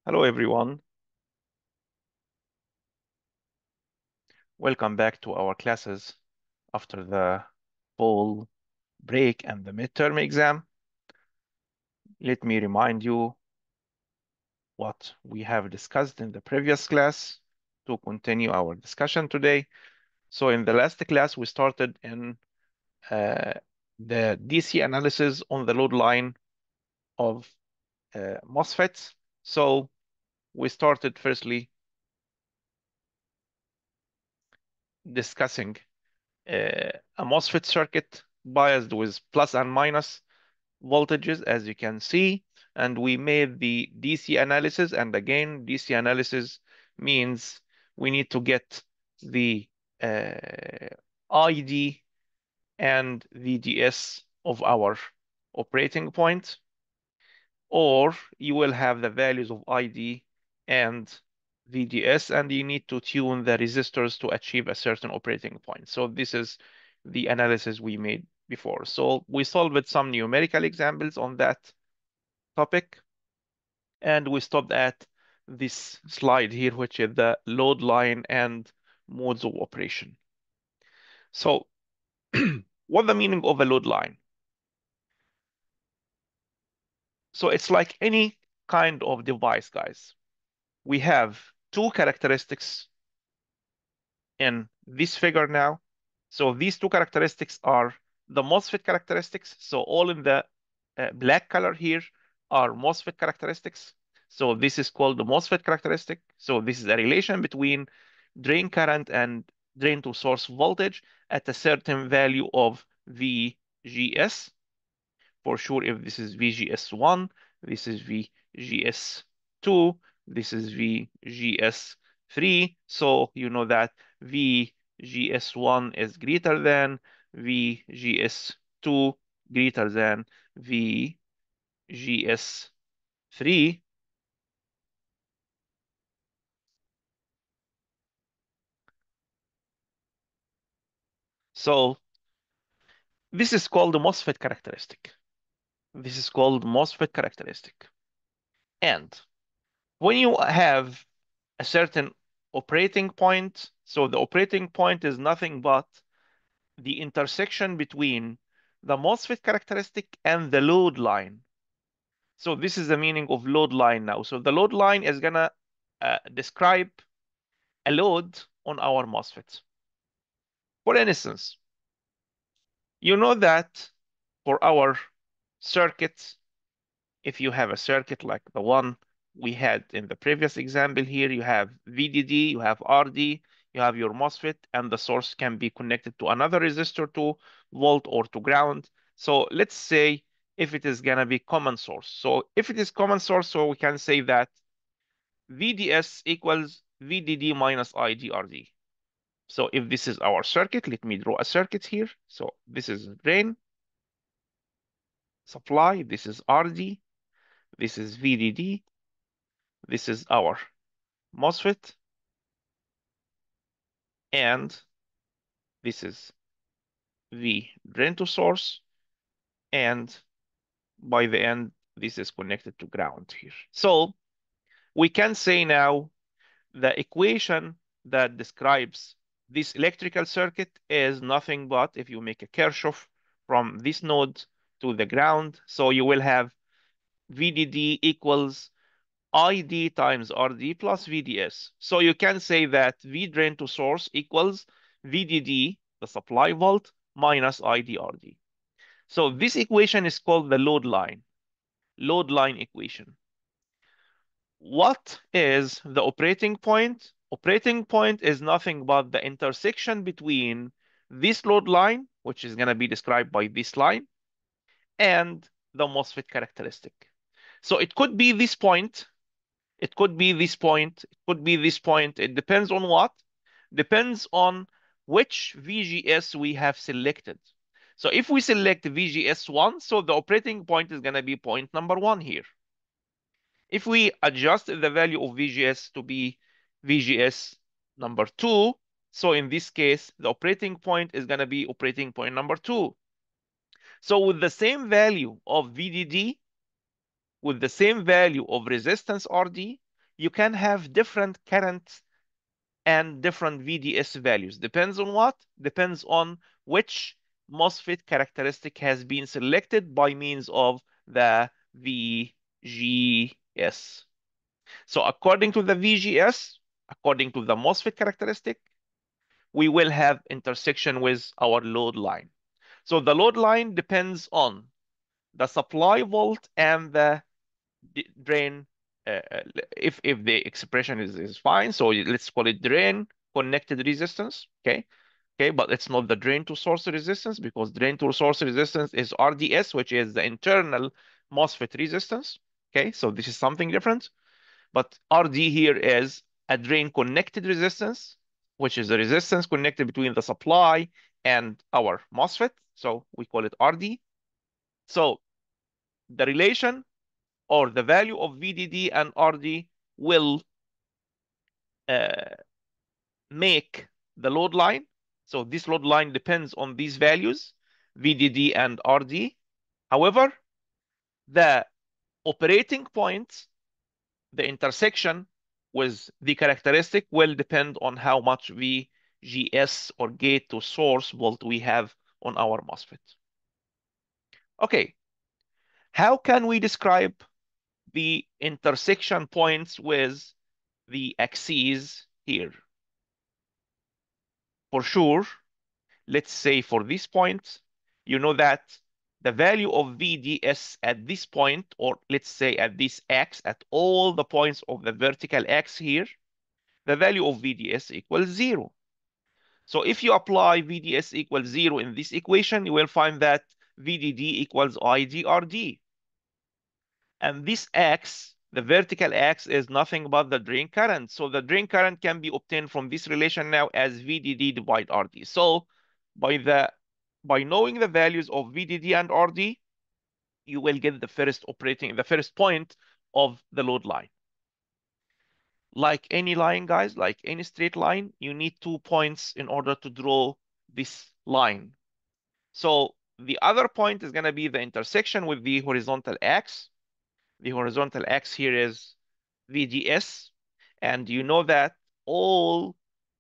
Hello, everyone. Welcome back to our classes after the fall break and the midterm exam. Let me remind you what we have discussed in the previous class to continue our discussion today. So in the last class, we started in uh, the DC analysis on the load line of MOSFETs. So we started firstly discussing a MOSFET circuit biased with plus and minus voltages, as you can see, and we made the DC analysis. And again, DC analysis means we need to get the ID and VDS of our operating point, or you will have the values of ID and VDS, and you need to tune the resistors to achieve a certain operating point. So this is the analysis we made before. So we solved some numerical examples on that topic, and we stopped at this slide here, which is the load line and modes of operation. So what the meaning of a load line? So it's like any kind of device, guys. We have two characteristics in this figure now. So these two characteristics are the MOSFET characteristics. So all in the black color here are MOSFET characteristics. So this is called the MOSFET characteristic. So this is a relation between drain current and drain to source voltage at a certain value of VGS. For sure, if this is VGS1, this is VGS2, this is VGS3. So you know that VGS1 is greater than VGS2 greater than VGS3. So this is called the MOSFET characteristic. This is called MOSFET characteristic. And when you have a certain operating point, so the operating point is nothing but the intersection between the MOSFET characteristic and the load line. So this is the meaning of load line now. So the load line is gonna describe a load on our MOSFET. For instance, you know that for our circuits, if you have a circuit like the one we had in the previous example here, you have VDD, you have RD, you have your MOSFET, and the source can be connected to another resistor to volt or to ground. So let's say if it is gonna be common source. So if it is common source, so we can say that VDS equals VDD minus IDRD. So if this is our circuit, let me draw a circuit here. So this is drain, supply, this is RD, this is VDD, this is our MOSFET, and this is the drain to source, and by the end, this is connected to ground here. So we can say now the equation that describes this electrical circuit is nothing but if you make a Kirchhoff from this node to the ground, so you will have VDD equals ID times RD plus VDS. So you can say that V drain to source equals VDD, the supply volt, minus ID RD. So this equation is called the load line equation. What is the operating point? Operating point is nothing but the intersection between this load line, which is going to be described by this line, and the MOSFET characteristic. So it could be this point, it could be this point, it could be this point. It depends on what? Depends on which VGS we have selected. So if we select VGS1, so the operating point is going to be point number 1 here. If we adjust the value of VGS to be VGS number 2, so in this case, the operating point is going to be operating point number 2. So with the same value of VDD, with the same value of resistance RD, you can have different current and different VDS values. Depends on what? Depends on which MOSFET characteristic has been selected by means of the VGS. So according to the VGS, according to the MOSFET characteristic, we will have intersection with our load line. So the load line depends on the supply volt and the drain. If the expression is fine, so let's call it drain connected resistance. Okay, but it's not the drain to source resistance, because drain to source resistance is RDS, which is the internal MOSFET resistance. Okay, so this is something different. But RD here is a drain connected resistance, which is the resistance connected between the supply and our MOSFET. So we call it RD. So the relation or the value of VDD and RD will uh, make the load line. So this load line depends on these values, VDD and RD. However, the operating point, the intersection with the characteristic, will depend on how much VGS or gate to source volt we have on our MOSFET. Okay, how can we describe the intersection points with the axes here? For sure, let's say for this point, you know that the value of VDS at this point, or let's say at this X, at all the points of the vertical X here, the value of VDS equals 0. So if you apply VDS equals 0 in this equation, you will find that VDD equals IDRD. And this X, the vertical X, is nothing but the drain current. So the drain current can be obtained from this relation now as VDD divided RD. So by knowing the values of VDD and RD, you will get the first point of the load line. Like any line, guys, like any straight line, you need 2 points in order to draw this line. So the other point is going to be the intersection with the horizontal X. The horizontal X here is VDS, and you know that all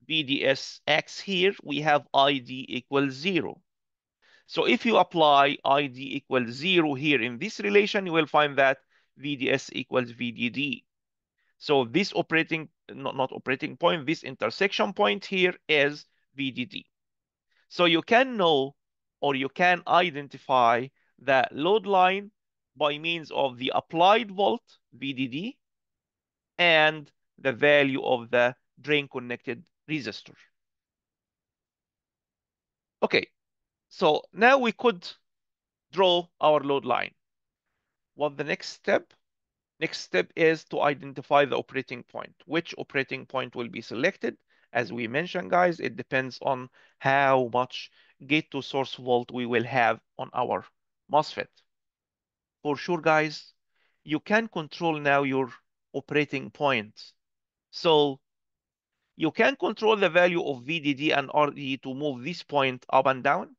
VDS X here, we have ID equals 0. So if you apply ID equals 0 here in this relation, you will find that VDS equals VDD. So this not operating point, this intersection point here is VDD. So you can know, or you can identify the load line by means of the applied volt, VDD, and the value of the drain connected resistor. Okay, so now we could draw our load line. What the next step? Next step is to identify the operating point. Which operating point will be selected? As we mentioned, guys, it depends on how much gate to source volt we will have on our MOSFET. For sure, guys, you can control now your operating point. So you can control the value of VDD and RE to move this point up and down.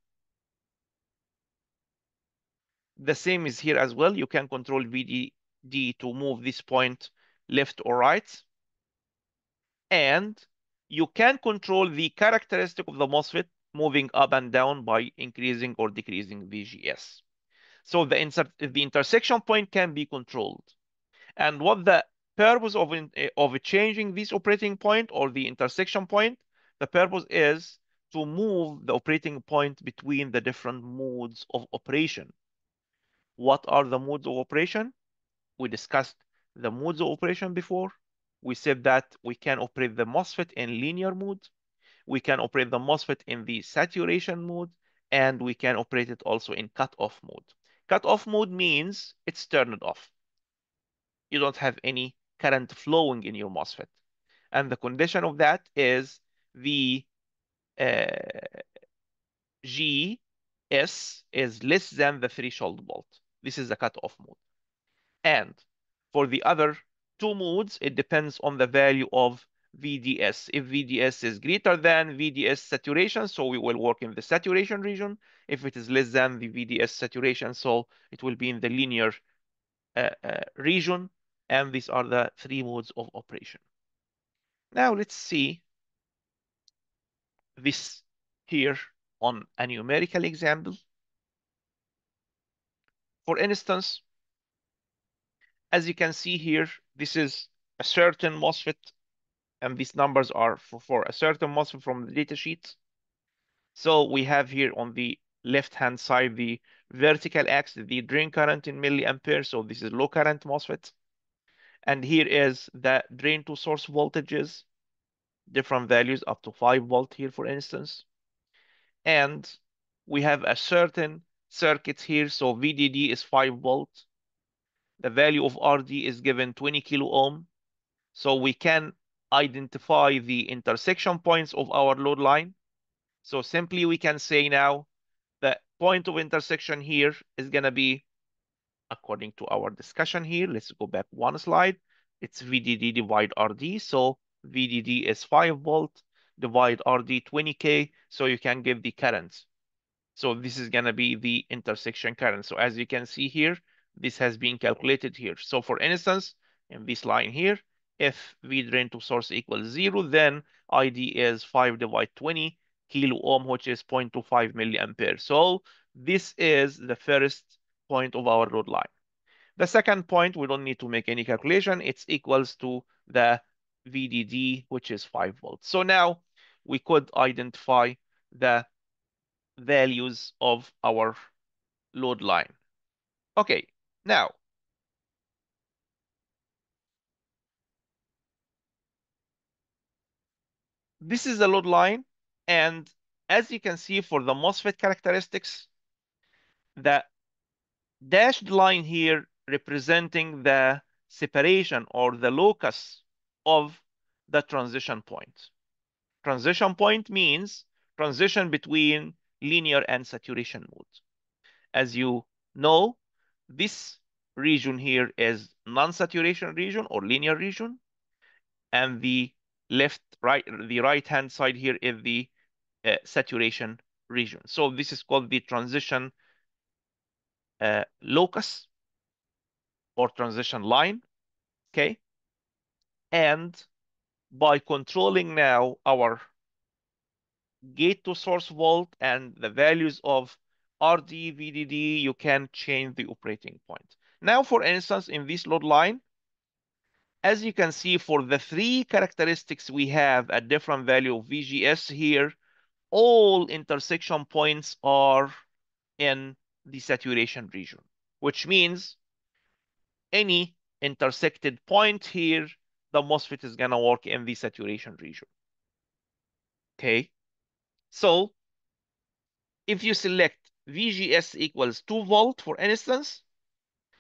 The same is here as well. You can control VDD to move this point left or right. And you can control the characteristic of the MOSFET moving up and down by increasing or decreasing VGS. So the intersection point can be controlled. And what the purpose of changing this operating point or the intersection point, the purpose is to move the operating point between the different modes of operation. What are the modes of operation? We discussed the modes of operation before. We said that we can operate the MOSFET in linear mode. We can operate the MOSFET in the saturation mode, and we can operate it also in cut-off mode. Cut-off mode means it's turned off. You don't have any current flowing in your MOSFET. And the condition of that is the GS is less than the threshold volt. This is the cut-off mode. And for the other two modes, it depends on the value of VDS. If VDS is greater than VDS saturation, so we will work in the saturation region. If it is less than the VDS saturation, so it will be in the linear region. and these are the three modes of operation. Now let's see this here on a numerical example. For instance, as you can see here, this is a certain MOSFET, and these numbers are for a certain MOSFET from the data sheet. So we have here on the left-hand side the vertical axis, the drain current in milliamperes. So this is low current MOSFET. And here is the drain to source voltages, different values up to 5 volt here, for instance. And we have a certain circuit here. So VDD is 5 volt. The value of RD is given 20 kilo ohm. So we can identify the intersection points of our load line. So simply we can say now the point of intersection here is going to be, according to our discussion here, let's go back one slide. It's VDD divide RD. So VDD is 5 volt, divide RD 20K. So you can give the current. So this is going to be the intersection current. So as you can see here, this has been calculated here. So for instance, in this line here, if V drain to source equals 0, then ID is 5 divided 20 kilo ohm, which is 0.25 milliampere. So this is the first point of our load line. The second point, we don't need to make any calculation. It's equals to the VDD, which is 5 volts. So now we could identify the values of our load line. Okay, now this is the load line, and as you can see for the MOSFET characteristics, the dashed line here representing the separation or the locus of the transition point. Transition point means transition between linear and saturation mode. As you know, this region here is non-saturation region or linear region, and the right hand side here is the saturation region. So this is called the transition locus or transition line. Okay, and by controlling now our gate to source volt and the values of RD, VDD, you can change the operating point. Now, for instance, in this load line, as you can see, for the three characteristics we have a different value of VGS here, all intersection points are in the saturation region, which means any intersected point here, the MOSFET is going to work in the saturation region. Okay, so if you select VGS equals 2 volt, for instance,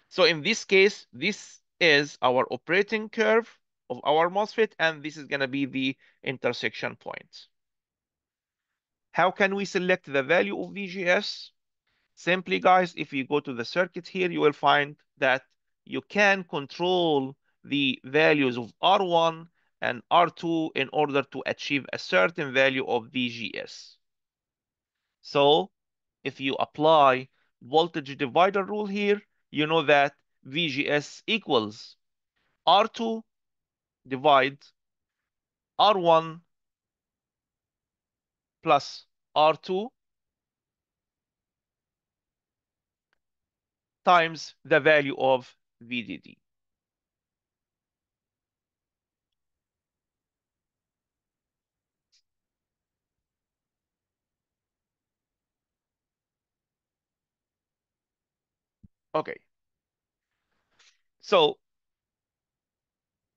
so in this case, this is our operating curve of our MOSFET, and this is going to be the intersection point. How can we select the value of VGS? Simply, guys, if you go to the circuit here, you will find that you can control the values of R1 and R2 in order to achieve a certain value of VGS. So if you apply voltage divider rule here, you know that VGS equals R2 divide R1 plus R2 times the value of VDD. Okay, so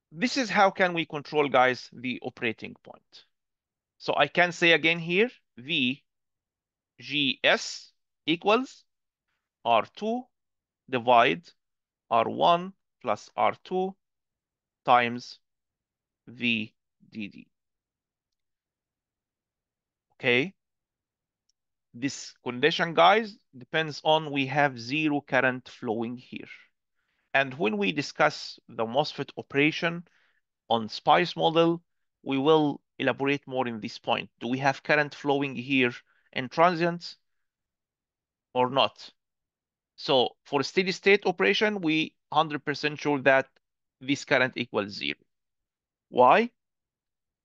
this is how can we control, guys, the operating point. So I can say again here, VGS equals R2 divide R1 plus R2 times VDD. Okay, this condition, guys, depends on we have zero current flowing here. And when we discuss the MOSFET operation on SPICE model, we will elaborate more in this point. Do we have current flowing here in transients or not? So for steady state operation, we 100% sure that this current equals 0. Why?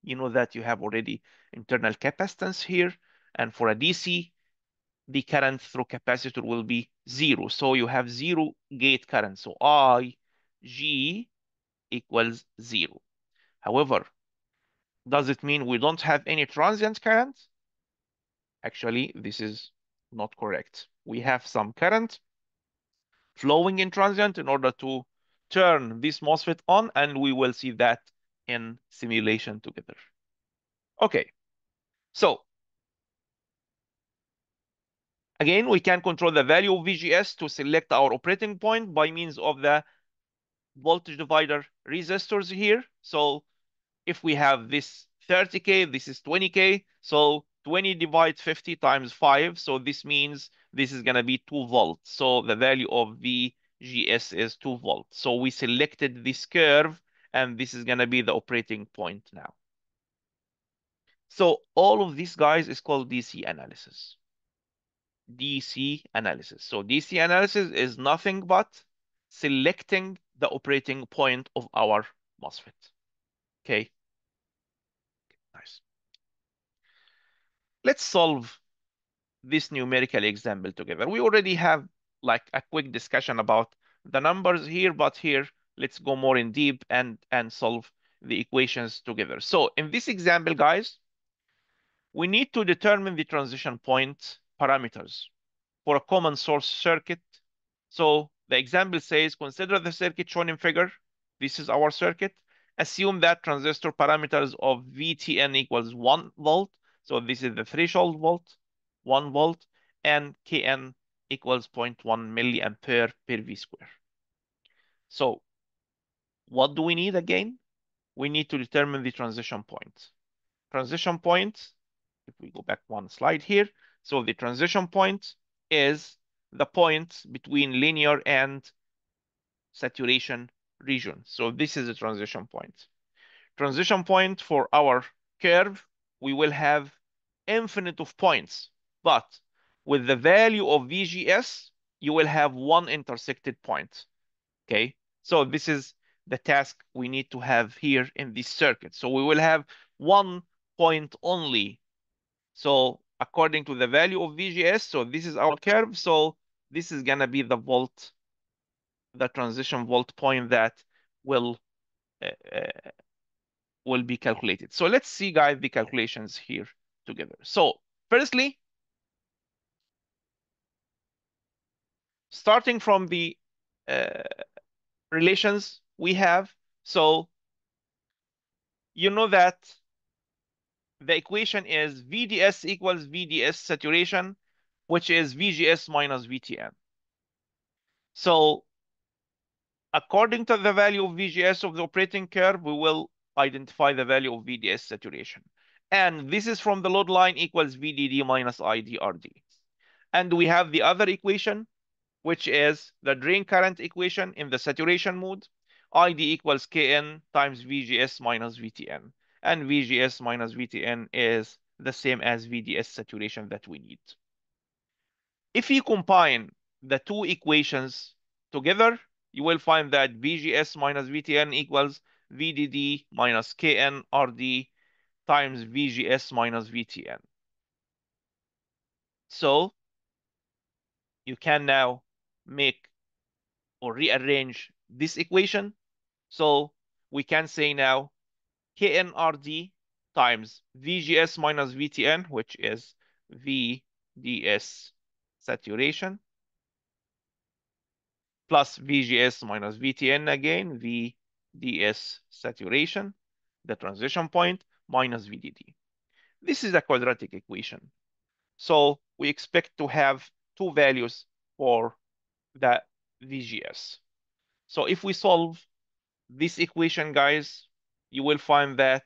You know that you have already internal capacitance here, and for a DC, the current through capacitor will be 0. So you have 0 gate current. So IG equals 0. However, does it mean we don't have any transient current? Actually, this is not correct. We have some current flowing in transient in order to turn this MOSFET on, and we will see that in simulation together. Okay, so again, we can control the value of VGS to select our operating point by means of the voltage divider resistors here. So if we have this 30K, this is 20K. So 20 divided 50 times 5. So this means this is going to be 2 volts. So the value of VGS is 2 volts. So we selected this curve, and this is going to be the operating point now. So all of these guys is called DC analysis. DC analysis. So DC analysis is nothing but selecting the operating point of our MOSFET. Okay, nice. Let's solve this numerical example together. We already have like a quick discussion about the numbers here, but here let's go more in deep and solve the equations together. So in this example, guys, we need to determine the transition point parameters for a common source circuit. So the example says, consider the circuit shown in figure. This is our circuit. Assume that transistor parameters of VTN equals 1 volt. So this is the threshold volt, 1 volt, and Kn equals 0.1 milliampere per V square. So what do we need again? We need to determine the transition point. Transition point, if we go back one slide here, so the transition point is the point between linear and saturation region. So this is a transition point. Transition point for our curve, we will have infinite of points, but with the value of VGS, you will have one intersected point. Okay, so this is the task we need to have here in this circuit. So we will have one point only. So according to the value of VGS, so this is our curve. So this is gonna be the volt, the transition volt point that will uh, uh, will be calculated. So let's see, guys, the calculations here together. So firstly, starting from the uh, relations we have, so you know that the equation is VDS equals VDS saturation, which is VGS minus VTN. So according to the value of VGS of the operating curve, we will identify the value of VDS saturation. And this is from the load line equals VDD minus IDRD. And we have the other equation, which is the drain current equation in the saturation mode. ID equals Kn times VGS minus VTN. And VGS minus VTN is the same as VDS saturation that we need. If you combine the two equations together, you will find that VGS minus VTN equals VDD minus KNRD times VGS minus VTN. So you can now make or rearrange this equation. So we can say now KNRD times VGS minus VTN, which is VDS saturation, plus VGS minus VTN again, VDS saturation, the transition point, minus VDD. This is a quadratic equation. So we expect to have two values for the VGS. So if we solve this equation, guys, you will find that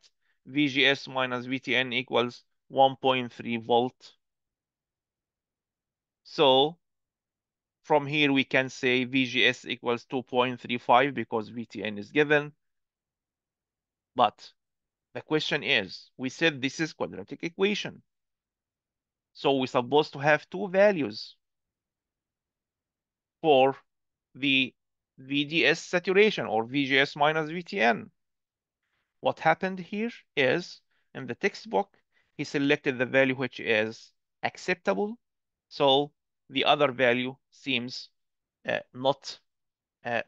VGS minus VTN equals 1.3 volt. So from here, we can say VGS equals 2.35 because VTN is given. But the question is, we said this is quadratic equation. So we're supposed to have two values for the VDS saturation or VGS minus VTN. What happened here is in the textbook, he selected the value which is acceptable. So the other value seems not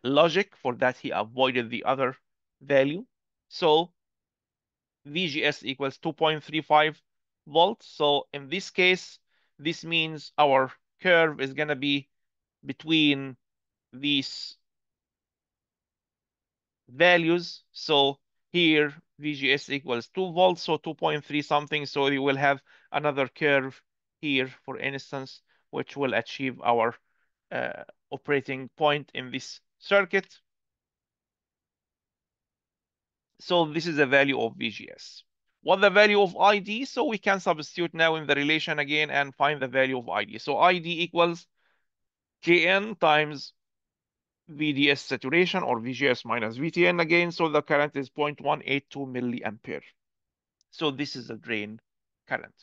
logic. For that, he avoided the other value. So VGS equals 2.35 volts. So in this case, this means our curve is going to be between these values. So here VGS equals 2 volts, so 2.3 something. So we will have another curve here, for instance, which will achieve our operating point in this circuit. So this is the value of VGS. What the value of ID? So we can substitute now in the relation again and find the value of ID. So ID equals Kn times VDS saturation or VGS minus VTN again. So the current is 0.182 milliampere. So this is the drain current.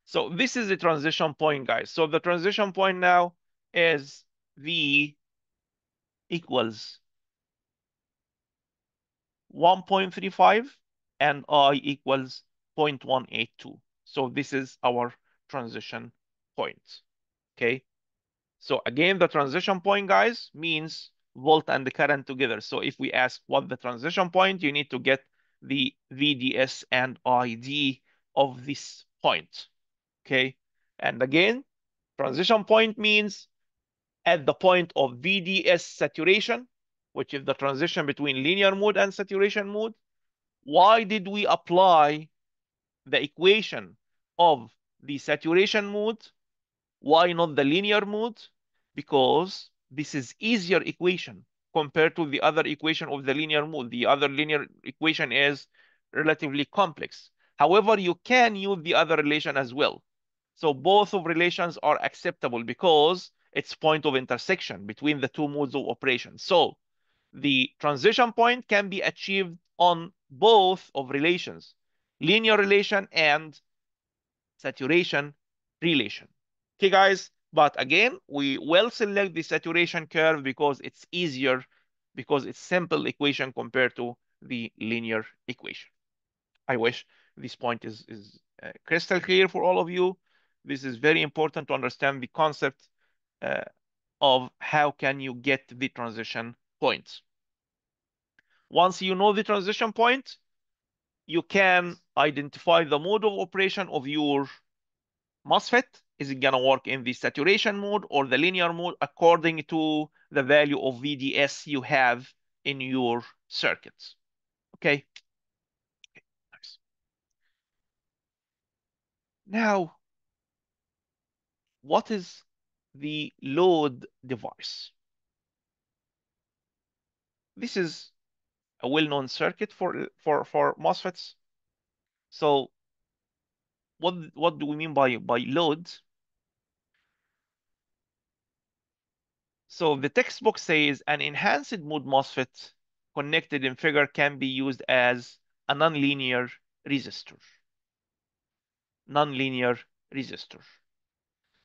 So this is the transition point, guys. So the transition point now is V equals 1.35 and I equals 0.182. So this is our transition point. Okay. So again, the transition point, guys, means volt and the current together. So if we ask what the transition point, you need to get the VDS and ID of this point. Okay. And again, transition point means at the point of VDS saturation, which is the transition between linear mode and saturation mode. Why did we apply the equation of the saturation mode? Why not the linear mode? Because this is easier equation compared to the other equation of the linear mode. The other linear equation is relatively complex. However, you can use the other relation as well. So both of relations are acceptable because it's point of intersection between the two modes of operation. So the transition point can be achieved on both of relations, linear relation and saturation relation. Okay, guys, but again, we will select the saturation curve because it's easier, because it's simple equation compared to the linear equation. I wish this point is crystal clear for all of you. This is very important to understand the concept uh, of how can you get the transition points. Once you know the transition point, you can identify the mode of operation of your MOSFET. Is it going to work in the saturation mode or the linear mode according to the value of VDS you have in your circuits? Okay. Nice. Now, what is the load device? This is a well-known circuit for MOSFETs. So what do we mean by load? So the textbook says an enhanced mode MOSFET connected in figure can be used as a nonlinear resistor. Nonlinear resistor.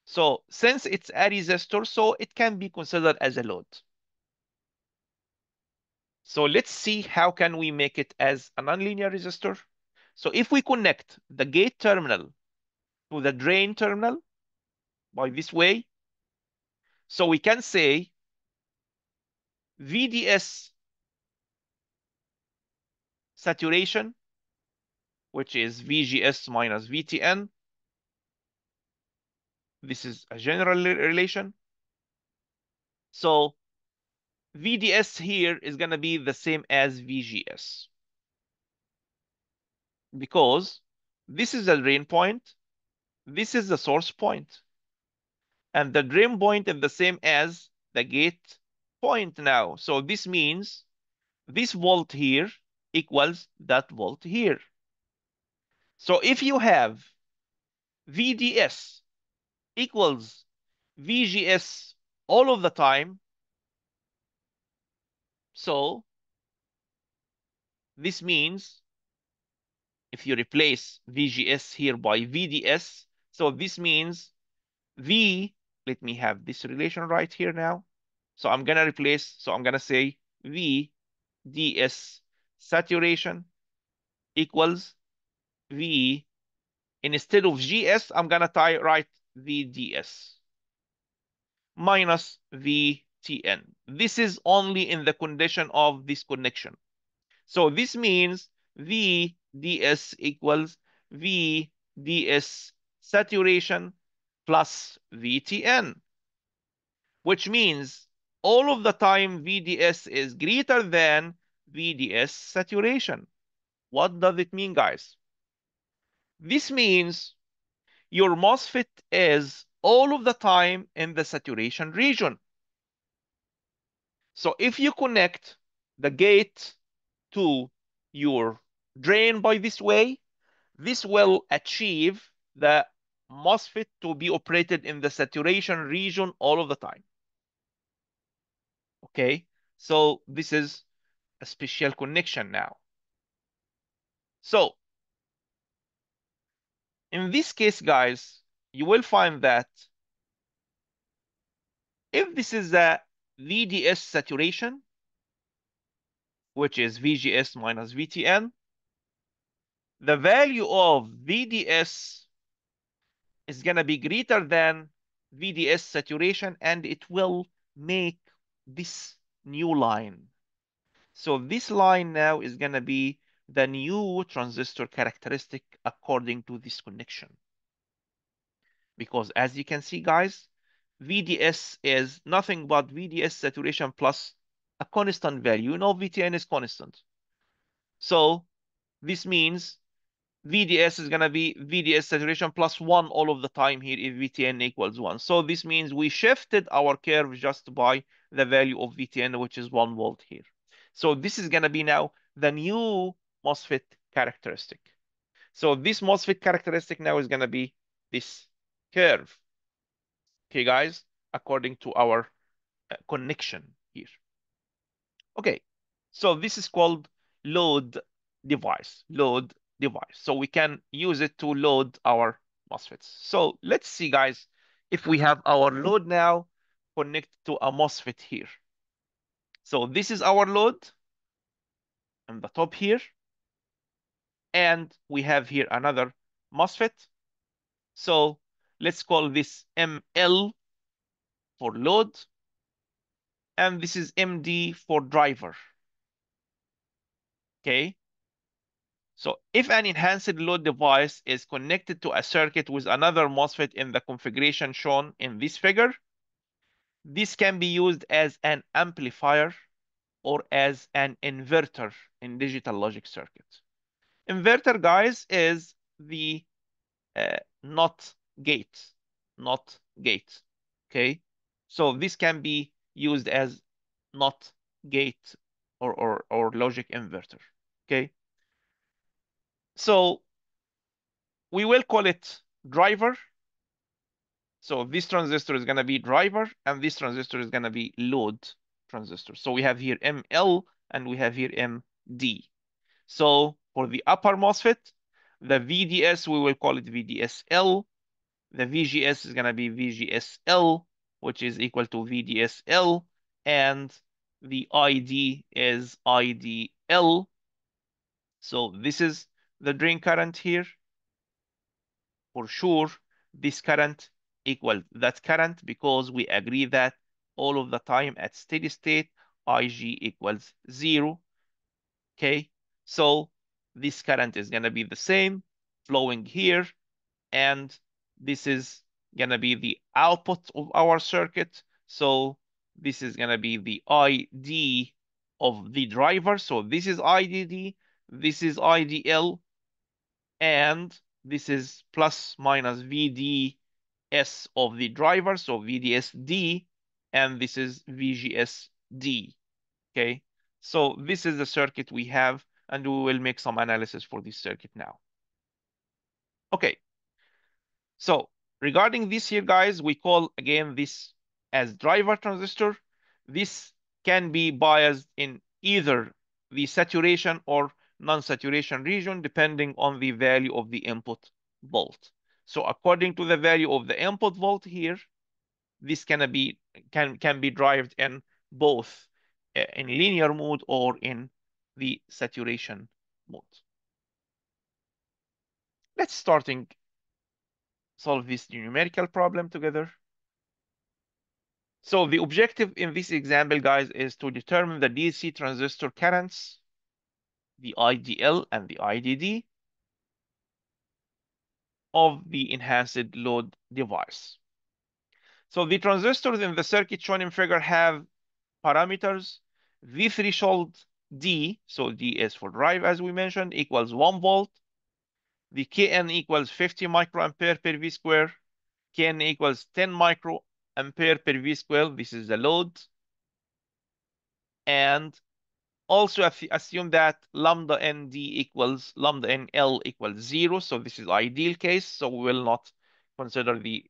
So since it's a resistor, so it can be considered as a load. So let's see how can we make it as a nonlinear resistor. So if we connect the gate terminal to the drain terminal by this way, so we can say VDS saturation, which is VGS minus VTN. This is a general relation. So VDS here is going to be the same as VGS because this is the drain point, this is the source point, and the drain point is the same as the gate point now. So this means this volt here equals that volt here. So if you have VDS equals VGS all of the time, so this means if you replace VGS here by VDS, so this means V, let me have this relation right here now. So I'm gonna replace, so I'm gonna say VDS saturation equals V, instead of GS, I'm gonna write VDS minus VTN. This is only in the condition of this connection. So this means VDS equals VDS saturation plus VTN, which means all of the time VDS is greater than VDS saturation. What does it mean, guys? This means your MOSFET is all of the time in the saturation region. So if you connect the gate to your drain by this way, this will achieve the MOSFET to be operated in the saturation region all of the time. Okay, so this is a special connection now. So in this case, guys, you will find that if this is the VDS saturation, which is VGS minus VTN, the value of VDS is going to be greater than VDS saturation, and it will make this new line. So this line now is going to be the new transistor characteristic according to this connection. Because as you can see, guys, VDS is nothing but VDS saturation plus a constant value. You know, VTN is constant. So this means VDS is going to be VDS saturation plus 1 all of the time here if VTN equals 1. So this means we shifted our curve just by the value of VTN, which is 1 volt here. So this is going to be now the new MOSFET characteristic. So this MOSFET characteristic now is going to be this curve. Okay, guys, according to our connection here. Okay, so this is called load load device. So we can use it to load our MOSFETs. So let's see, guys, if we have our load now connected to a MOSFET here. So this is our load on the top here. And we have here another MOSFET. So let's call this ML for load. And this is MD for driver. Okay. So if an enhanced load device is connected to a circuit with another MOSFET in the configuration shown in this figure, this can be used as an amplifier or as an inverter in digital logic circuit. Inverter, guys, is the not gate, not gate. Okay, so this can be used as not gate or logic inverter. Okay, so we will call it driver. So this transistor is going to be driver, and this transistor is going to be load transistor. So we have here ML and we have here MD. So for the upper MOSFET, the VDS, we will call it VDSL. The VGS is going to be VGSL, which is equal to VDSL. And the ID is IDL. So this is the drain current here. For sure, this current equal that current because we agree that all of the time at steady state, IG equals 0. Okay, so this current is going to be the same flowing here, and this is going to be the output of our circuit. So this is going to be the ID of the driver. So this is IDD, this is IDL, and this is plus minus VDS of the driver, so VDSD, and this is VGSD. Okay, so this is the circuit we have, and we will make some analysis for this circuit now. Okay, so regarding this here, guys, we call again this as driver transistor. This can be biased in either the saturation or non-saturation region, depending on the value of the input volt. So according to the value of the input volt here, this can be derived in both in linear mode or in the saturation mode. Let's starting solve this numerical problem together. So the objective in this example, guys, is to determine the DC transistor currents, the IDL and the IDD of the enhanced load device. So the transistors in the circuit shown in figure have parameters V threshold D, so D is for drive as we mentioned, equals 1 volt. The Kn equals 50 microampere per V square. Kn equals 10 microampere per V square. This is the load. And also assume that lambda nd equals lambda nl equals 0. So this is ideal case. So we will not consider the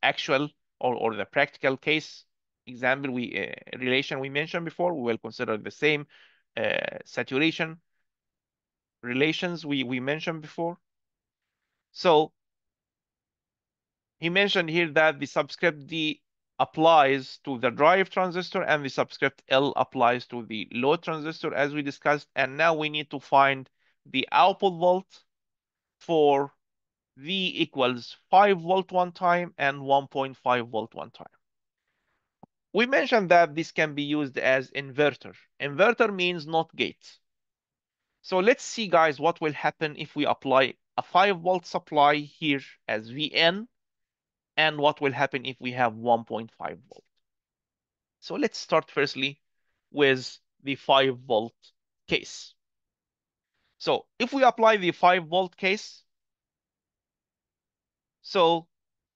actual or the practical case example relation we mentioned before. We will consider the same saturation relations we mentioned before. So he mentioned here that the subscript D applies to the drive transistor and the subscript L applies to the load transistor as we discussed. And now we need to find the output volt for V equals 5 volt one time and 1.5 volt one time. We mentioned that this can be used as inverter. Inverter means not gate. So let's see, guys, what will happen if we apply a 5 volt supply here as Vn, and what will happen if we have 1.5 volt. So let's start firstly with the 5 volt case. So if we apply the 5 volt case, so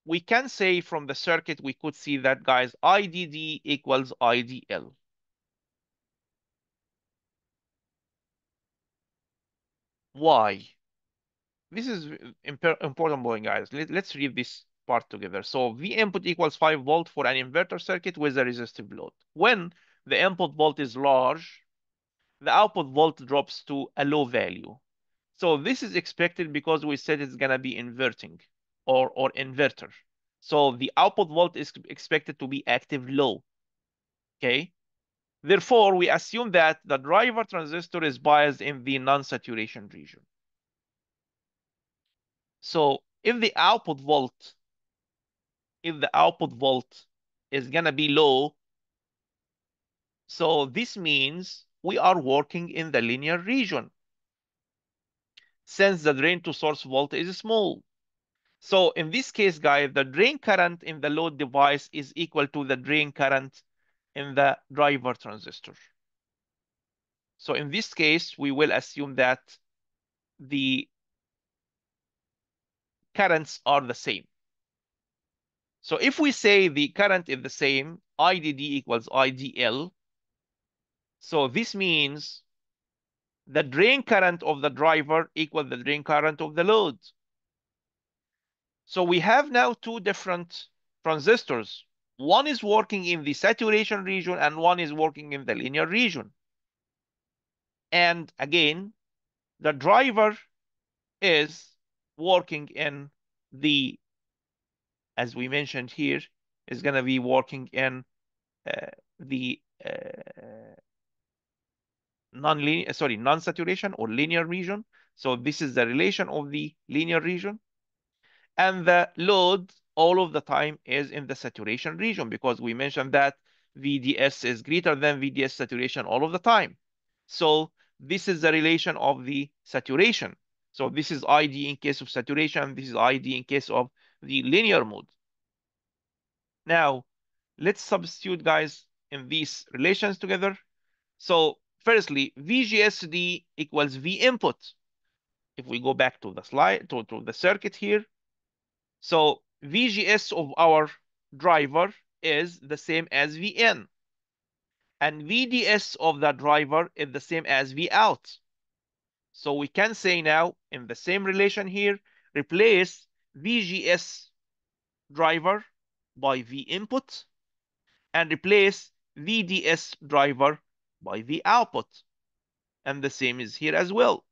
we can say from the circuit, we could see that, guys, IDD equals IDL. Why? This is important point, guys. Let's read this part together. So V input equals 5 volt for an inverter circuit with a resistive load. When the input volt is large, the output volt drops to a low value. So this is expected because we said it's gonna be inverting or inverter. So the output volt is expected to be active low. Okay. Therefore, we assume that the driver transistor is biased in the non-saturation region. So if the output volt is gonna be low, so this means we are working in the linear region since the drain to source voltage is small. So in this case, guys, the drain current in the load device is equal to the drain current in the driver transistor. So in this case, we will assume that the currents are the same. So if we say the current is the same, IDD equals IDL, so this means the drain current of the driver equals the drain current of the load. So we have now two different transistors. One is working in the saturation region and one is working in the linear region. And again, the driver is working in the, as we mentioned here, is going to be working in the non-saturation or linear region. So this is the relation of the linear region. And the load all of the time is in the saturation region because we mentioned that VDS is greater than VDS saturation all of the time. So this is the relation of the saturation. So this is ID in case of saturation. This is ID in case of the linear mode. Now, let's substitute, guys, in these relations together. So firstly, VGSD equals V input. If we go back to the slide, to the circuit here, so VGS of our driver is the same as Vn. And VDS of the driver is the same as V out. So we can say now in the same relation here, replace VGS driver by V input and replace VDS driver by V output. And the same is here as well.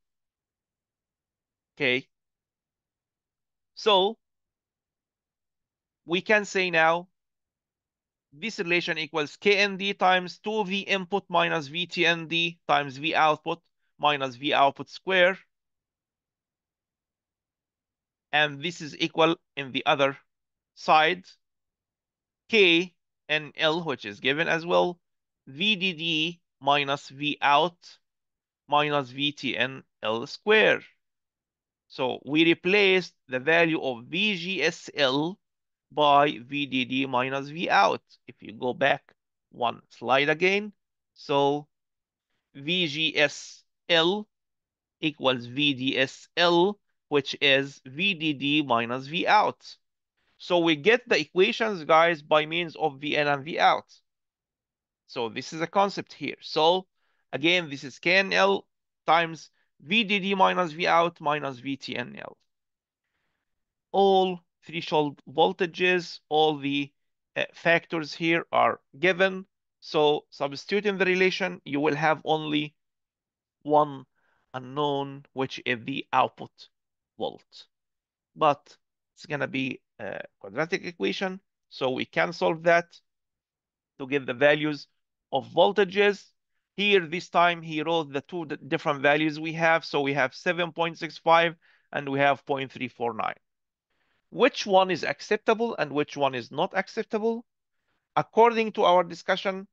Okay. So we can say now this relation equals KND times 2V input minus VTND times V output minus V output square. And this is equal in the other side, K and L, which is given as well, VDD minus V out minus VTNL square. So we replaced the value of VGSL by VDD minus V out. If you go back one slide again, so VGSL equals VDSL, which is VDD minus V out. So we get the equations, guys, by means of VN and V out. So this is a concept here. So again, this is KNL times VDD minus V out minus VTNL. All threshold voltages, all the factors here are given. So substituting the relation, you will have only one unknown, which is the output volt. But it's going to be a quadratic equation, so we can solve that to get the values of voltages. Here, this time, he wrote the two different values we have. So we have 7.65 and we have 0.349. Which one is acceptable and which one is not acceptable? According to our discussion,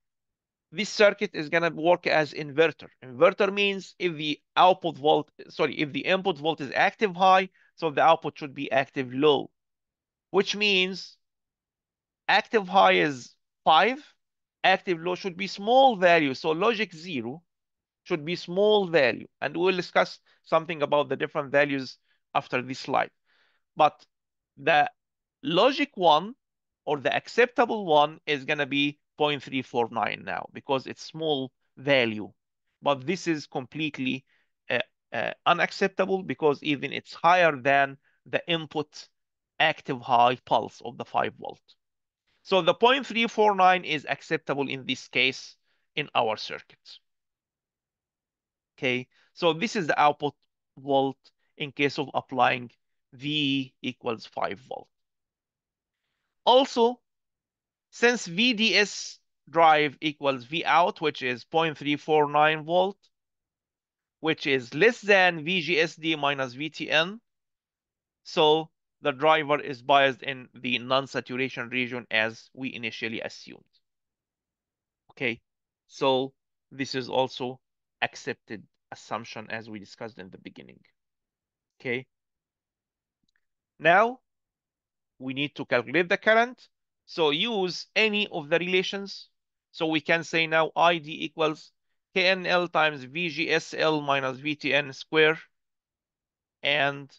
this circuit is going to work as inverter. Inverter means if the if the input volt is active high, so the output should be active low, which means active high is 5, active low should be small value. So logic 0 should be small value. And we'll discuss something about the different values after this slide. But the logic 1 or the acceptable one is going to be 0.349 now because it's small value. But this is completely unacceptable because even it's higher than the input active high pulse of the 5 volt. So the 0.349 is acceptable in this case in our circuit. Okay, so this is the output volt in case of applying V equals 5 volt. Also, since VDS drive equals V out, which is 0.349 volt, which is less than VGSD minus VTN, so the driver is biased in the non-saturation region as we initially assumed. Okay, so this is also accepted assumption as we discussed in the beginning. Okay, now we need to calculate the current. So use any of the relations. So we can say now ID equals KNL times VGSL minus VTN square, and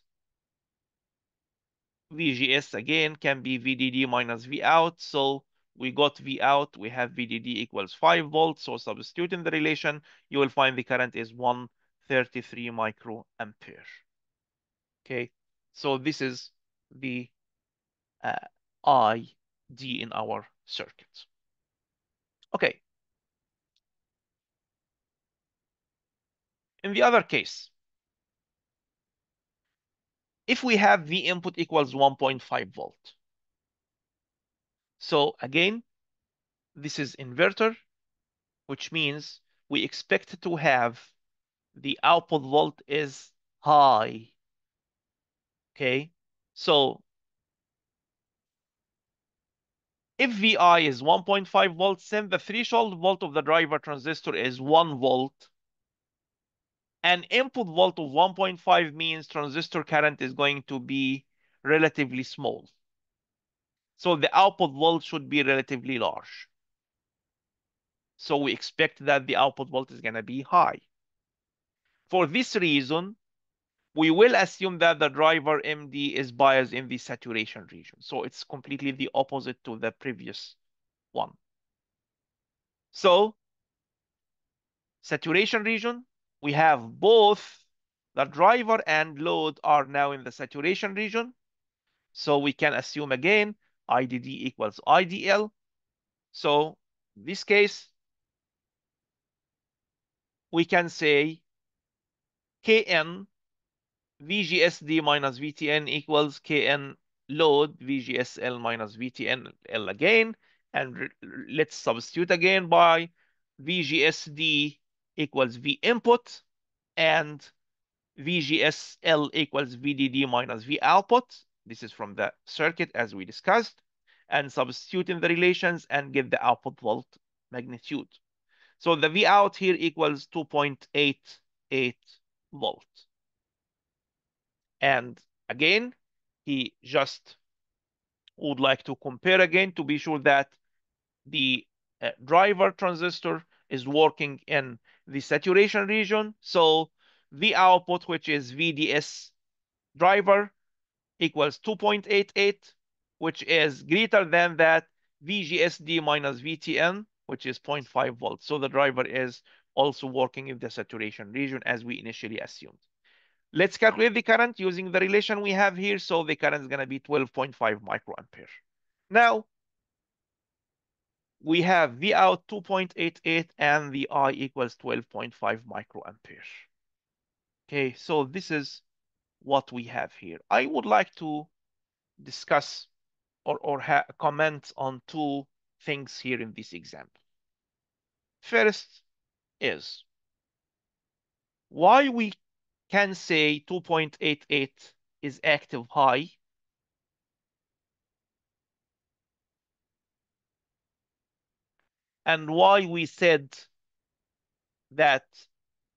VGS again can be VDD minus V out. So we got V out, we have VDD equals 5 volts. So substituting the relation, you will find the current is 133 microampere. Okay, so this is the ID in our circuit. Okay, in the other case, if we have V input equals 1.5 volt. So again, this is inverter, which means we expect to have the output volt is high. Okay, so if Vi is 1.5 volts, then the threshold volt of the driver transistor is 1 volt. And input volt of 1.5 means transistor current is going to be relatively small. So the output volt should be relatively large. So we expect that the output volt is going to be high. For this reason, we will assume that the driver MD is biased in the saturation region. So it's completely the opposite to the previous one. So saturation region, we have both the driver and load are now in the saturation region. So we can assume again IDD equals IDL. So in this case, we can say Kn VGSD minus VTN equals Kn load VGSL minus VTNL again. And let's substitute again by VGSD equals V input and VGSL equals VDD minus V output. This is from the circuit as we discussed. And substitute in the relations and get the output volt magnitude. So the V out here equals 2.88 volt. And again, he just would like to compare again to be sure that the driver transistor is working in the saturation region. So the output, which is VDS driver, equals 2.88, which is greater than that VGSD minus VTN, which is zero point 0.5 volts. So the driver is also working in the saturation region as we initially assumed. Let's calculate the current using the relation we have here. So the current is going to be 12.5 microampere. Now, we have V out 2.88 and the I equals 12.5 microampere. Okay, so this is what we have here. I would like to discuss or comment on two things here in this example. First is why we can say 2.88 is active high and why we said that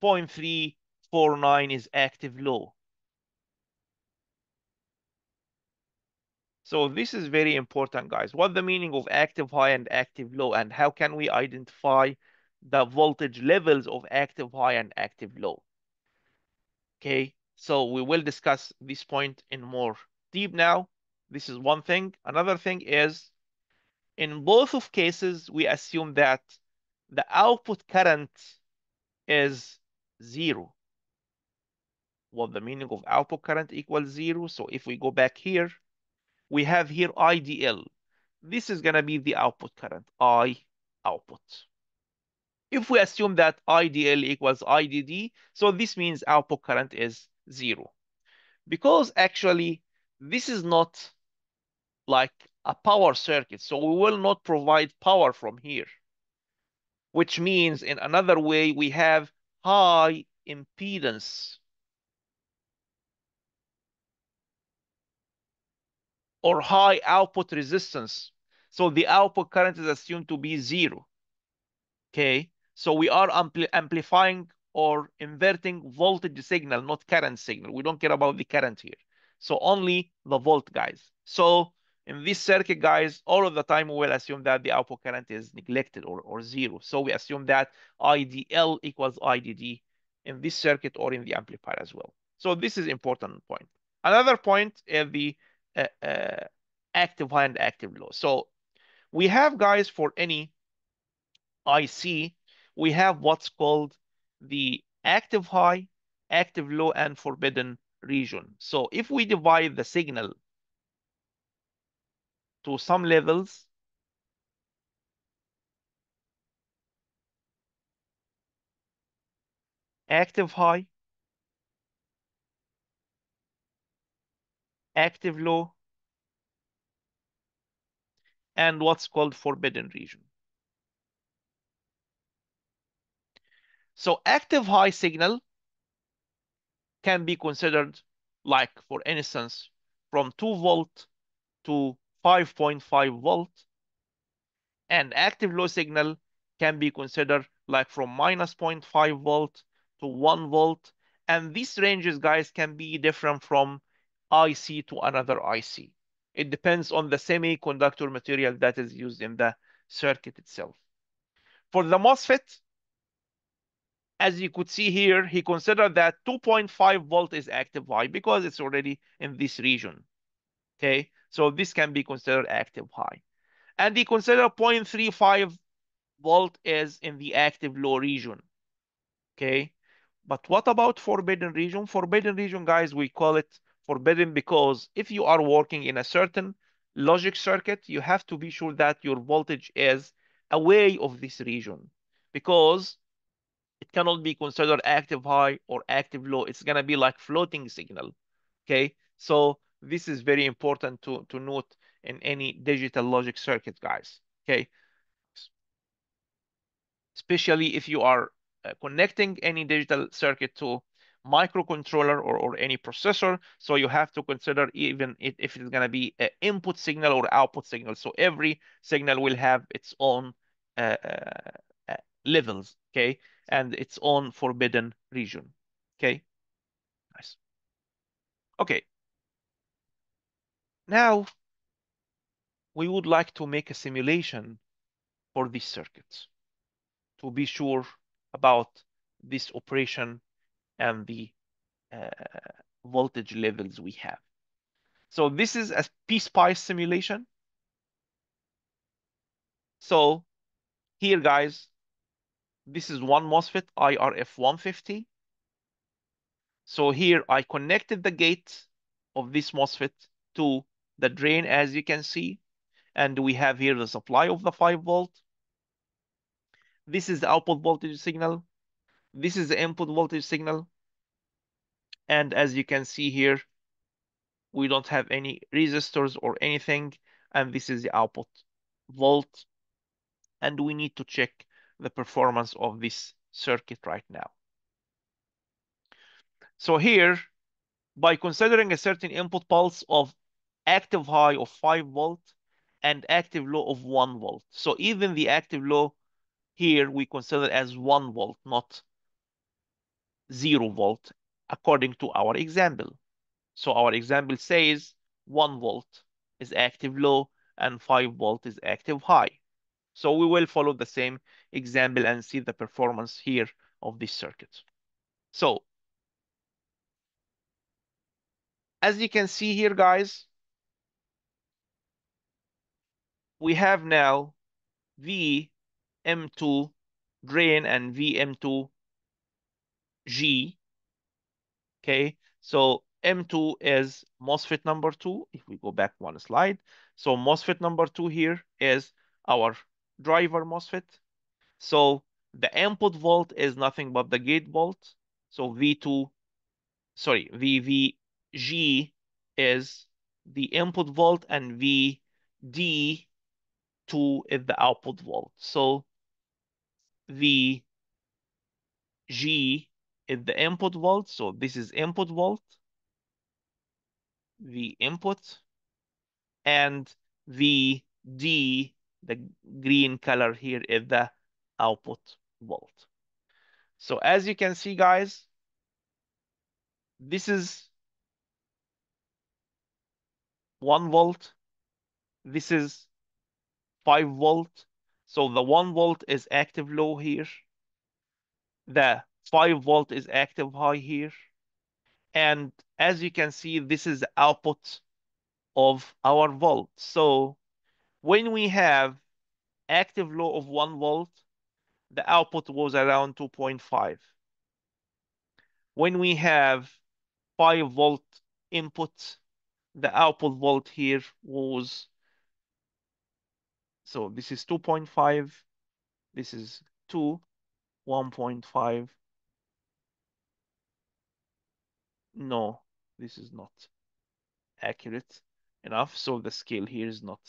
0.349 is active low. So this is very important, guys. What the meaning of active high and active low, and how can we identify the voltage levels of active high and active low? Okay, so we will discuss this point in more deep now. This is one thing. Another thing is, in both of cases, we assume that the output current is zero. What the meaning of output current equals zero? So if we go back here, we have here IDL. This is going to be the output current, I output. If we assume that IDL equals IDD, so this means output current is zero. Because actually, this is not like a power circuit, so we will not provide power from here, which means in another way, we have high impedance or high output resistance. So the output current is assumed to be zero. Okay, so we are amplifying or inverting voltage signal, not current signal. We don't care about the current here. So only the volt, guys. So in this circuit, guys, all of the time we will assume that the output current is neglected or zero. So we assume that IDL equals IDD in this circuit or in the amplifier as well. So this is important point. Another point is the uh, uh, active high and active low. So we have, guys, for any IC, we have what's called the active high, active low, and forbidden region. So if we divide the signal to some levels, active high, active low, and what's called forbidden region. So active high signal can be considered, like for instance, from 2 volt to 5.5 volt, and active low signal can be considered like from minus 0.5 volt to 1 volt. And these ranges, guys, can be different from IC to another IC. It depends on the semiconductor material that is used in the circuit itself. For the MOSFET, as you could see here, he considered that 2.5 volt is active high because it's already in this region. Okay, so this can be considered active high. And he considered 0.35 volt is in the active low region. Okay. But what about forbidden region? Forbidden region, guys, we call it forbidden because if you are working in a certain logic circuit, you have to be sure that your voltage is away of this region because it cannot be considered active high or active low. It's going to be like floating signal. Okay. So this is very important to note in any digital logic circuit, guys. Okay, especially if you are connecting any digital circuit to microcontroller or any processor. So you have to consider even if it's going to be an input signal or output signal. So every signal will have its own uh, uh, uh, levels, okay, and its own forbidden region. Okay, nice. Okay, now we would like to make a simulation for these circuits to be sure about this operation and the uh, voltage levels we have. So this is a PSpice simulation. So here, guys, this is one MOSFET IRF 150. So here I connected the gate of this MOSFET to the drain, as you can see, and we have here the supply of the 5 volt. This is the output voltage signal. This is the input voltage signal. And as you can see here, we don't have any resistors or anything. And this is the output volt. And we need to check the performance of this circuit right now. So here, by considering a certain input pulse of active high of 5 volt and active low of 1 volt. So even the active low here we consider as 1 volt, not 0 volt, according to our example. So our example says 1 volt is active low and 5 volt is active high. So we will follow the same example and see the performance here of this circuit. So as you can see here, guys, we have now VM2 drain and VM2G. Okay, so M2 is MOSFET number 2. If we go back one slide, so MOSFET number 2 here is our driver MOSFET. So the input volt is nothing but the gate volt. So V2, sorry, VVG is the input volt and VD2 is the output volt. So VG is the input volt. So this is input volt, the input, and VD, the green color here, is the output volt. So as you can see, guys, this is 1 volt. This is 5 volt. So the 1 volt is active low here. The 5 volt is active high here. And as you can see, this is the output of our volt. So when we have active low of 1 volt, the output was around 2.5. When we have 5 volt input, the output volt here was, so this is 2.5, this is 2, 1.5. No, this is not accurate enough. So the scale here is not.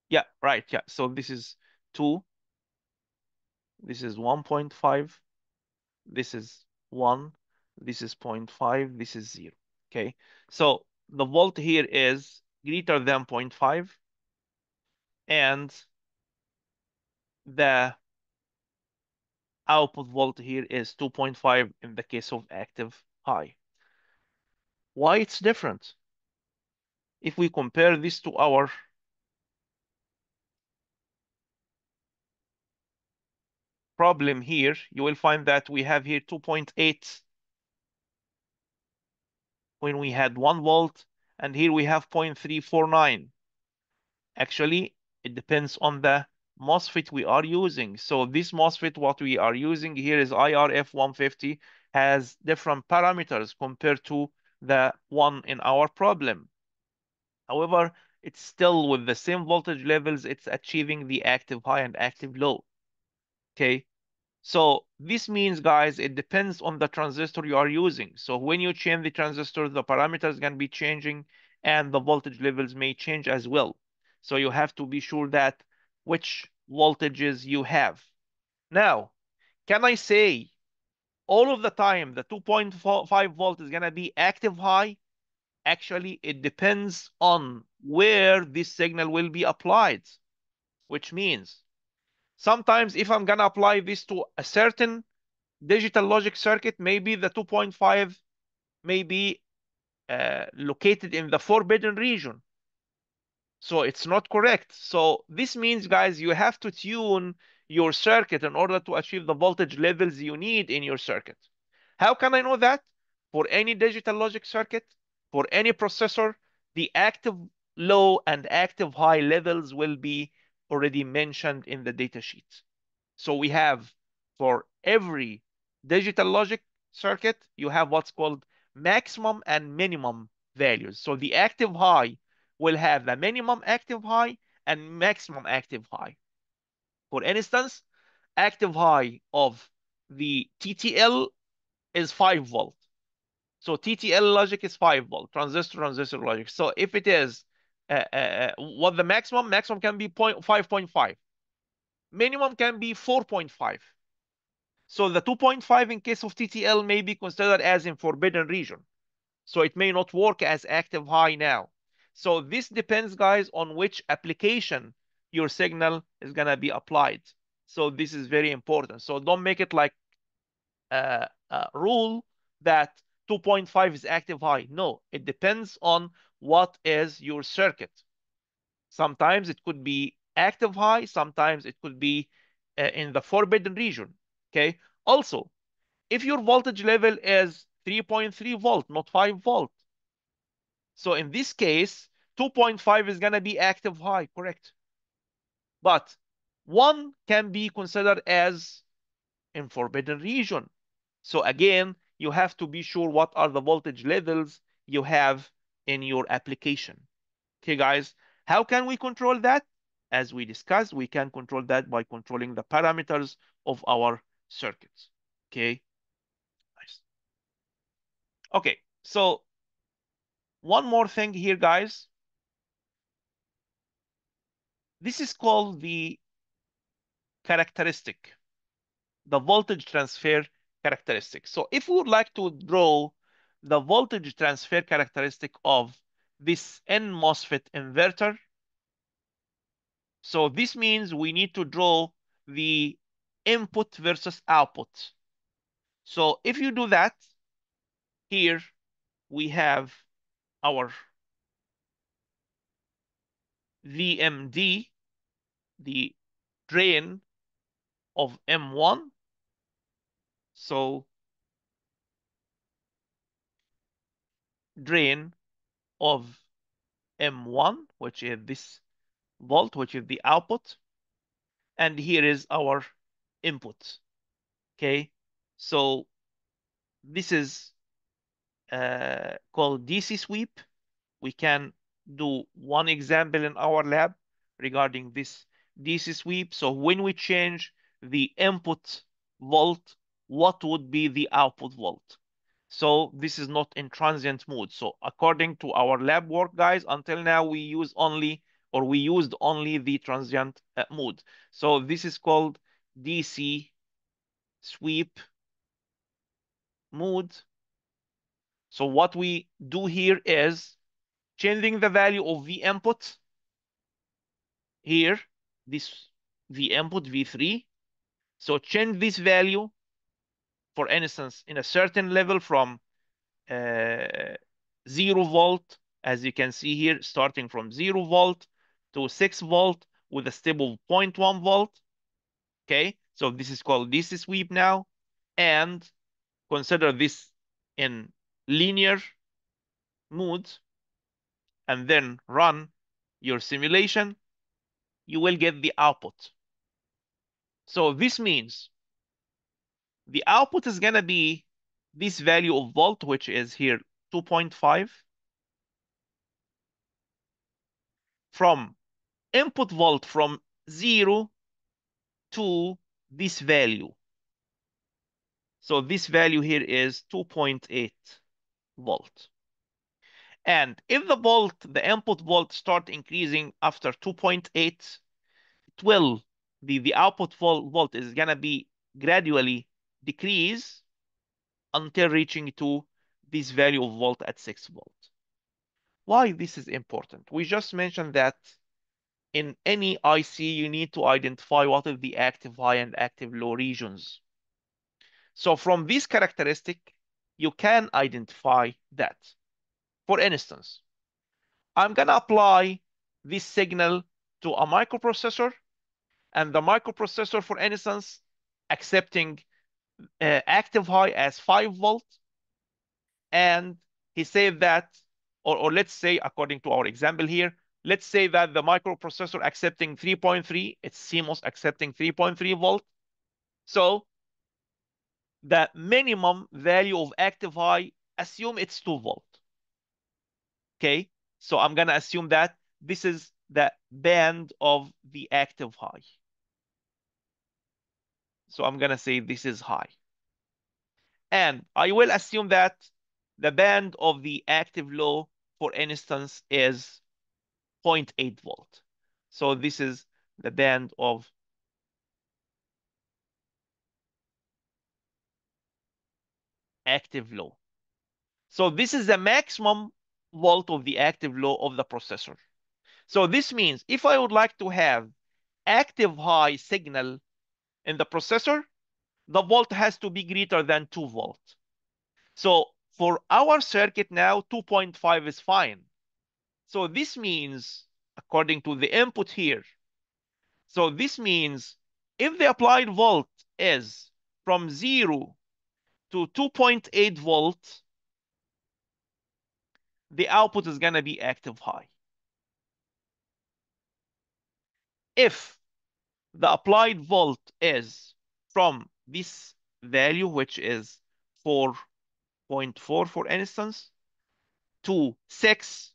Yeah, right. Yeah. So this is 2, this is 1.5, this is 1, this is 0.5, this is 0. Okay. So the volt here is greater than 0.5, and the output volt here is 2.5 in the case of active high. Why it's different? If we compare this to our problem here, you will find that we have here 2.8 when we had 1 volt, and here we have 0.349. Actually, it depends on the MOSFET we are using. So this MOSFET, what we are using here is IRF 150, has different parameters compared to the one in our problem. However, it's still with the same voltage levels, it's achieving the active high and active low. Okay. So this means, guys, it depends on the transistor you are using. So when you change the transistor, the parameters can be changing, and the voltage levels may change as well. So you have to be sure that which voltages you have. Now, can I say all of the time the 2.5 volt is going to be active high? Actually, it depends on where this signal will be applied, which means sometimes if I'm going to apply this to a certain digital logic circuit, maybe the 2.5 may be located in the forbidden region. So it's not correct. So this means, guys, you have to tune your circuit in order to achieve the voltage levels you need in your circuit. How can I know that? For any digital logic circuit, for any processor, the active low and active high levels will be already mentioned in the data sheet. So we have for every digital logic circuit, you have what's called maximum and minimum values. So the active high will have the minimum active high and maximum active high. For instance, active high of the TTL is 5 volt. So TTL logic is 5 volt, transistor logic. So if it is what the maximum can be 5.5. Minimum can be 4.5. So the 2.5 in case of TTL may be considered as in forbidden region. So it may not work as active high now. So this depends, guys, on which application your signal is going to be applied. So this is very important. So don't make it like a rule that 2.5 is active high. No, it depends on what is your circuit. Sometimes it could be active high, sometimes it could be in the forbidden region. Okay. Also, if your voltage level is 3.3 volt, not 5 volt, so in this case, 2.5 is going to be active high, correct? But 1 can be considered as in forbidden region. So again, you have to be sure what are the voltage levels you have in your application. Okay, guys, how can we control that? As we discussed, we can control that by controlling the parameters of our circuits. Okay, nice. Okay, so one more thing here, guys. This is called the characteristic, the voltage transfer characteristic. So if we would like to draw the voltage transfer characteristic of this N MOSFET inverter, so this means we need to draw the input versus output. So if you do that, here we have our VMD, the drain of M1. So drain of M1, which is this volt, which is the output. And here is our input. Okay, so this is called DC sweep. We can do one example in our lab regarding this DC sweep. So when we change the input volt, what would be the output volt? So this is not in transient mode. So according to our lab work, guys, until now we use only or we used only the transient mode. So this is called DC sweep mode. So what we do here is changing the value of the input here, this the input V3. So change this value, for instance, in a certain level from 0 volt, as you can see here, starting from 0 volt to 6 volt with a step of 0.1 volt. Okay, so this is called DC sweep now. And consider this in linear mode and then run your simulation, you will get the output. So this means the output is going to be this value of volt, which is here 2.5, from input volt from 0 to this value. So this value here is 2.8 volt. And if the input volt start increasing after 2.8, the output volt is gonna be gradually decrease until reaching to this value of volt at 6 volt. Why this is important? We just mentioned that in any IC, you need to identify what is the active high and active low regions. So from this characteristic, you can identify that. For instance, I'm going to apply this signal to a microprocessor, and the microprocessor, for instance, accepting active high as 5 volt, and he said that, or let's say, according to our example here, let's say that the microprocessor accepting 3.3, it's CMOS accepting 3.3 volt. So the minimum value of active high, assume it's 2 volt. Okay, so I'm gonna assume that this is the band of the active high. So I'm gonna say this is high. And I will assume that the band of the active low, for instance, is 0.8 volt. So this is the band of active low. So this is the maximum volt of the active low of the processor. So this means if I would like to have active high signal in the processor, the volt has to be greater than 2 volt. So for our circuit now, 2.5 is fine. So this means, according to the input here, so this means if the applied volt is from 0 to 2.8 volt, the output is going to be active high. If the applied volt is from this value, which is 4.4, for instance, to 6,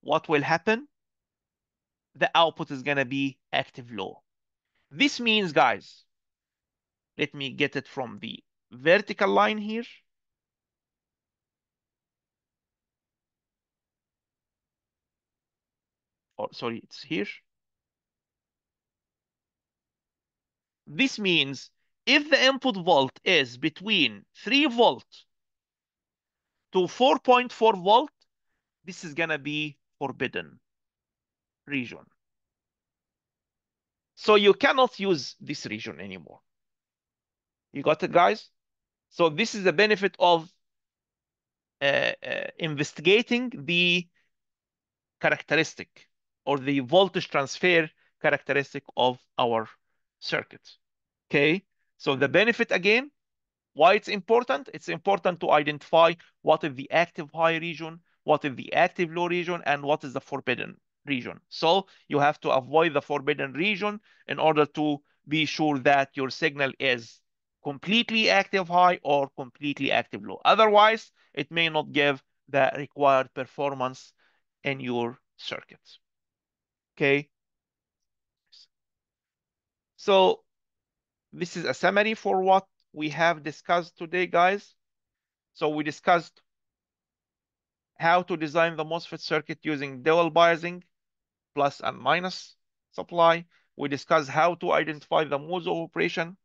what will happen? The output is going to be active low. This means, guys, let me get it from the vertical line here. Or sorry, it's here. This means if the input volt is between 3 volt to 4.4 volt, this is going to be forbidden region. So you cannot use this region anymore. You got it, guys? So this is the benefit of investigating the characteristic or the voltage transfer characteristic of our circuit. Okay, so the benefit again, why it's important? It's important to identify what is the active high region, what is the active low region, and what is the forbidden region. So you have to avoid the forbidden region in order to be sure that your signal is completely active high or completely active low. Otherwise, it may not give the required performance in your circuits. Okay. So this is a summary for what we have discussed today, guys. So we discussed how to design the MOSFET circuit using dual biasing, plus and minus supply. We discussed how to identify the modes of operation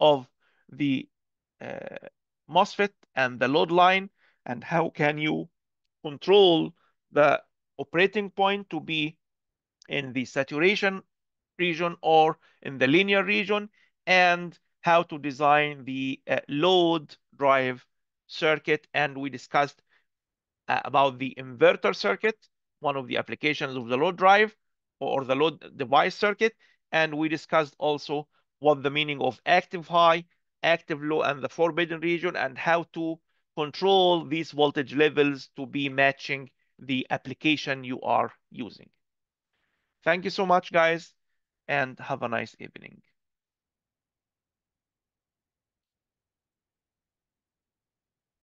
of the uh, MOSFET and the load line, and how can you control the operating point to be in the saturation region or in the linear region, and how to design the load drive circuit. And we discussed about the inverter circuit, one of the applications of the load drive or the load device circuit. And we discussed also what the meaning of active high, active low, and the forbidden region, and how to control these voltage levels to be matching the application you are using. Thank you so much, guys, and have a nice evening.